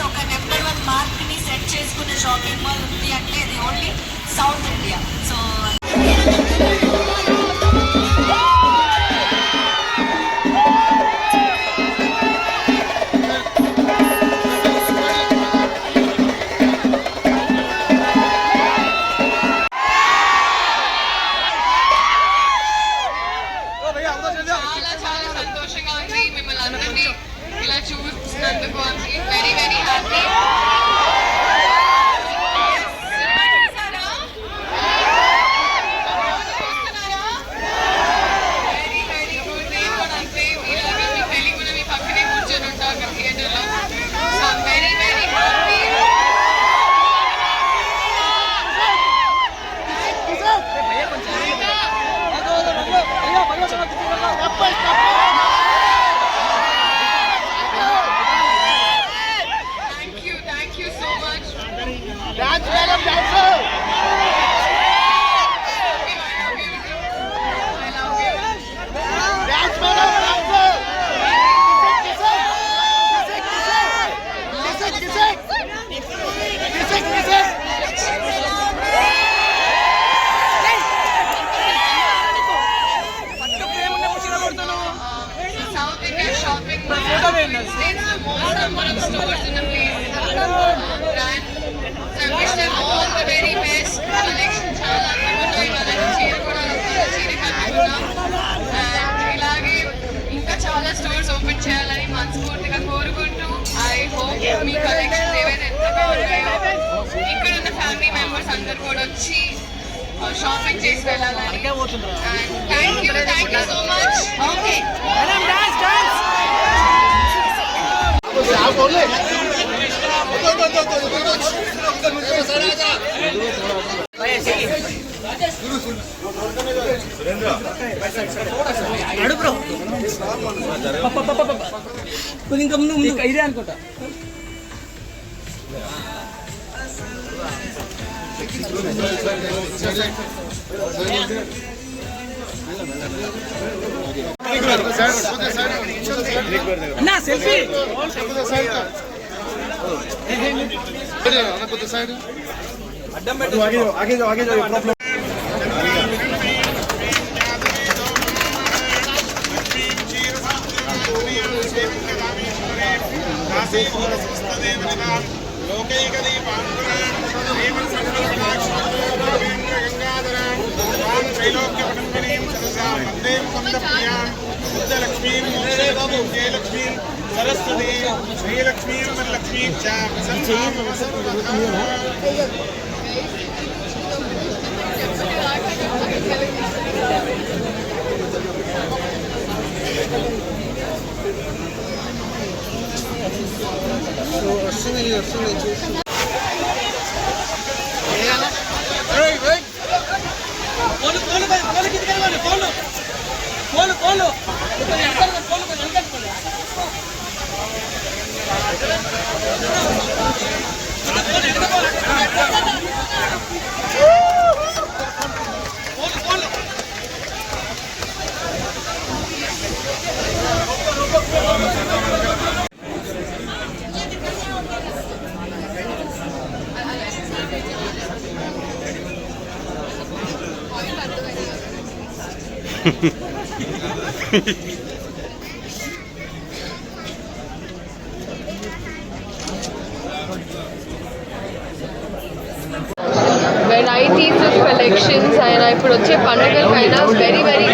ఒక number 1 మార్క్ని set చేసుకునే shopping mall ఉంది అంటే ఇది ఓన్లీ సౌత్ ఇండియా. సో చాలా చాలా సంతోషంగా ఉంది మిమ్మల్ని అందరినీ ఇలా చూసినందుకు. Very very happy. Very very good. నేను కూడా అంతే, మీలాగా మీ పెళ్లి కూడా మీ పక్కనే కూర్చొని ఉంటాను అక్కడ థియేటర్లో. So very very happy. Thank you so much. Dance, madam, dancer. I love you. Dance, madam, dancer. South India shopping mall is the most number of stores in the place. Brand. So I wish them all the very best. Collection చాలా అందంగా ఇవ్వాలని చీర కూడా చీర కట్టుకున్నాం. And ఇలాగే ఇంకా చాలా స్టోర్స్ ఓపెన్ చేయాలని మనస్ఫూర్తిగా కోరుకుంటూ ఐ హోప్ మీ కలెక్షన్స్ ఏవైతే ఎంతగా ఉన్నాయో ఇక్కడ ఉన్న ఫ్యామిలీ మెంబర్స్ అందరు కూడా వచ్చి షాపింగ్ చేసి వెళ్ళాలని. Thank you so much. Okay ఇంకా ముందు ఇదే అనుకుంటా. అన్నా సెల్ఫీ అడ్డం పెట్టు. ఆగే problem. Saraswati Srilakshmi Varalakshmi varieties of collections and ఇప్పుడు వచ్చే పండుగలకైనా వెరీ వెరీ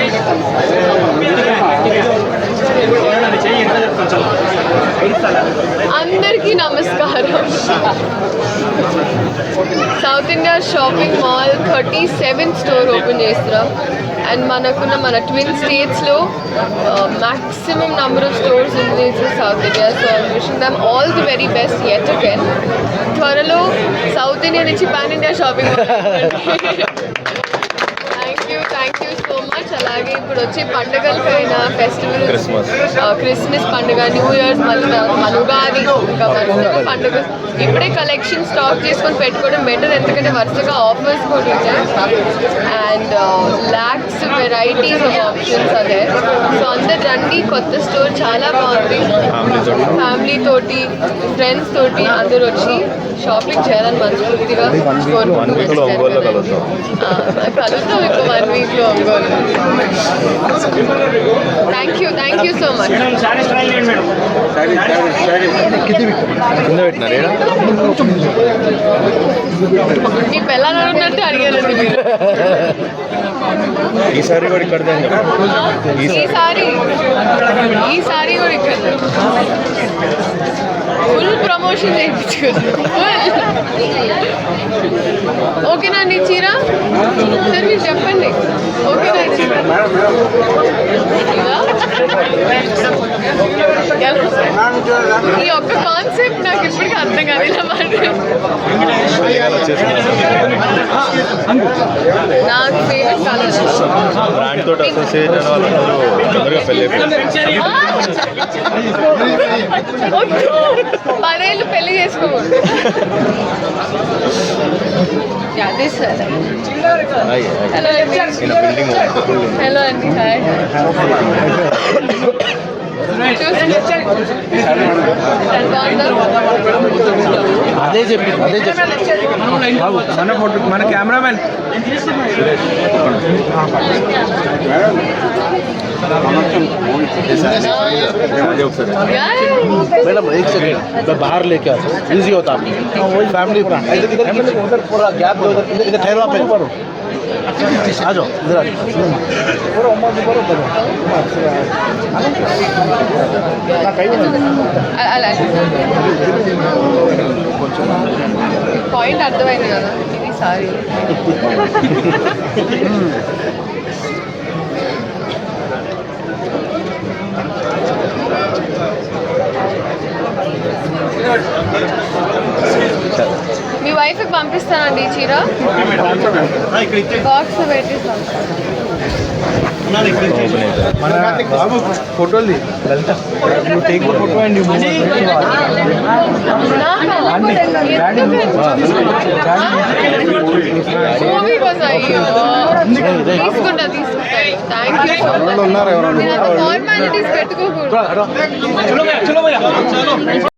అందరికీ నమస్కారం. South India shopping mall 37th store open చేస్తున్నాం. అండ్ మన ట్విన్ స్టేట్స్లో మ్యాక్సిమం నెంబర్ ఆఫ్ స్టోర్స్ ఉంది south India. So I wishing them all the very best yet again. త్వరలో south India నుంచి pan India shopping mall. Thank you so much. Much. అలాగే ఇప్పుడు వచ్చే పండుగలకైనా festival Christmas పండుగ, new years, మళ్ళీ మన ఉగాది, ఇంకా వరుసగా పండుగ ఇప్పుడే కలెక్షన్ స్టాక్ చేసుకొని పెట్టుకోవడం బెటర్. ఎందుకంటే వరుసగా ఆఫర్స్ కూడా ఉంటాయి and lakhs varieties of options అదే. సో అందరు రండి, కొత్త స్టోర్ చాలా బాగుంది. ఫ్యామిలీ తోటి, ఫ్రెండ్స్ తోటి అందరూ వచ్చి షాపింగ్ చేయాలని మనస్ఫూర్తిగా కలుద్దాం ఇంకో 1 వీక్లో Ongole. Thank you so much. నీ పిల్లలు అన్నట్టు అడిగారండి మీరు. ఈసారి కూడా ఇక్కడ ఈసారి కూడా ఇక్కడ ఫుల్ ప్రమోషన్ చేయించుకోండి. ఓకేనా అండి చీర? సార్ మీరు చెప్పండి. ఓకేనా ఈ ఒక్క కాన్సెప్ట్ నాకు ఇప్పటికీ అర్థం కాదు. ఇలా నాకు ఫేవరెట్ కలర్ బ్రాండ్ తోటి అసోసియేట్ అయిన వాళ్ళందరూ తొందరగా పెళ్ళి 10 ఏళ్ళు పెళ్లి చేసుకోకూడదు. అదే సార్. హలో హలో అండి. హాయ్. అదే చెప్పి మన కెమెరామెన్ मैडम एक सेकंड मैं बाहर लेके आता हूँ, इजी होता है फैमिली उधर पूरा गैप दो, इधर ठहरो आप, आ जाओ इधर పాయింట్ అర్థమైంది కదా. ఇది సారీ. మీ వైఫ్కి పంపిస్తానండి ఈ చీర. బాక్స్ పెట్టిస్తాను. బాబు ఫోటోలు టేక్ ఫోటో అండ్ మూవీ కోసం తీసుకుంటా. Thank you. ఫార్మాలిటీస్ పెట్టుకోకూడదు.